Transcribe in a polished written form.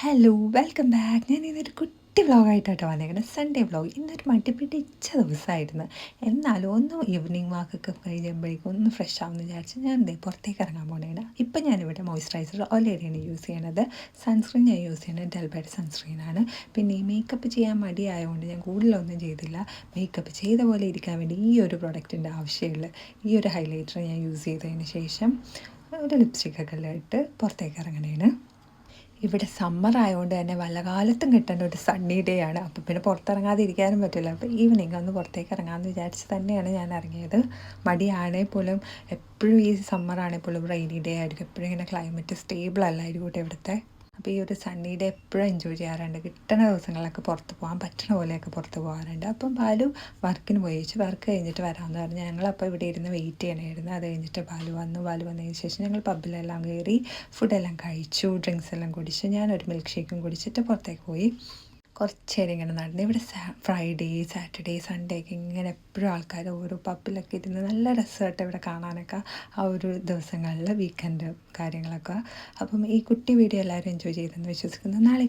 Hello welcome back. ഞാൻ ഇന്നൊരു കുട്ടി വ്ളോഗായിട്ടാണ് വന്നേക്കുന്നത്. Sunday vlog. ഇന്നൊരു മടിപിടിച്ച ദിവസമായിരുന്നു. എന്നാലും ഒന്ന് ഈവനിങ് വാക്കൊക്കെ കഴിയുമ്പോഴേക്കും ഒന്ന് ഫ്രഷ് ആവുമെന്ന് വിചാരിച്ച് ഞാൻ പുറത്തേക്ക് ഇറങ്ങാൻ പോണേണ്. ഇപ്പം ഞാനിവിടെ മോയ്സ്ചറൈസർ ഒലേരിയാണ് യൂസ് ചെയ്യണത്. സൺസ്ക്രീൻ ഞാൻ യൂസ് ചെയ്യുന്നത് ഡെൽബയുടെ സൺസ്ക്രീനാണ്. പിന്നെ ഈ മേക്കപ്പ് ചെയ്യാൻ മടിയായതുകൊണ്ട് ഞാൻ കൂടുതലൊന്നും ചെയ്തില്ല. മേക്കപ്പ് ചെയ്ത പോലെ ഇരിക്കാൻ വേണ്ടി ഈ ഒരു പ്രൊഡക്റ്റിൻ്റെ ആവശ്യമുള്ള ഈ ഒരു ഹൈലൈറ്റർ ഞാൻ യൂസ് ചെയ്തതിന് ശേഷം ഒരു ലിപ്സ്റ്റിക്കൊക്കെ ഇട്ട് പുറത്തേക്ക് ഇറങ്ങണേണ്. ഇവിടെ സമ്മർ ആയതുകൊണ്ട് തന്നെ വല്ല കാലത്തും കിട്ടേണ്ട ഒരു സണ്ണി ഡേ ആണ്. അപ്പോൾ പിന്നെ പുറത്തിറങ്ങാതെ ഇരിക്കാനും പറ്റില്ല. അപ്പോൾ ഈവനിങ് ഒന്ന് പുറത്തേക്ക് ഇറങ്ങാമെന്ന് വിചാരിച്ച് തന്നെയാണ് ഞാൻ ഇറങ്ങിയത്. മടിയാണെങ്കിൽ പോലും എപ്പോഴും ഈ സമ്മർ ആണെങ്കിൽ പോലും റെയിനി ഡേ ആയിരിക്കും. എപ്പോഴും ഇങ്ങനെ ക്ലൈമറ്റ് സ്റ്റേബിൾ അല്ലായിരിക്കും കേട്ടോ ഇവിടുത്തെ. അപ്പോൾ ഈ ഒരു സണ്ണി ഡേ എപ്പോഴും എൻജോയ് ചെയ്യാറുണ്ട്. കിട്ടുന്ന ദിവസങ്ങളിലൊക്കെ പുറത്ത് പോകാൻ പറ്റുന്ന പോലെയൊക്കെ പുറത്ത് പോകാറുണ്ട്. അപ്പം ബാലു വർക്കിന് പോയി വെച്ച് വർക്ക് കഴിഞ്ഞിട്ട് വരാമെന്ന് പറഞ്ഞ് ഞങ്ങളപ്പോൾ ഇവിടെ ഇരുന്ന് വെയിറ്റ് ചെയ്യണമായിരുന്നു. അത് കഴിഞ്ഞിട്ട് ബാലു വന്നതിന് ശേഷം ഞങ്ങൾ പബ്ബിലെല്ലാം കയറി ഫുഡെല്ലാം കഴിച്ചു, ഡ്രിങ്ക്സ് എല്ലാം കുടിച്ച് ഞാനൊരു മിൽക്ക് ഷേക്കും കുടിച്ചിട്ട് പുറത്തേക്ക് പോയി. കുറച്ച് നേരം ഇങ്ങനെ നടന്നു. ഇവിടെ ഫ്രൈഡേ, സാറ്റർഡേ, സൺഡേ ഒക്കെ ഇങ്ങനെ എപ്പോഴും ആൾക്കാർ ഓരോ പബ്ബിലൊക്കെ ഇരുന്ന് നല്ല രസമായിട്ട് ഇവിടെ കാണാനൊക്കെ ആ ഒരു ദിവസങ്ങളിൽ വീക്കെൻഡ് കാര്യങ്ങളൊക്കെ. അപ്പം ഈ കുട്ടി വീഡിയോ എല്ലാവരും എൻജോയ് ചെയ്തെന്ന് വിശ്വസിക്കുന്നു. നാളെ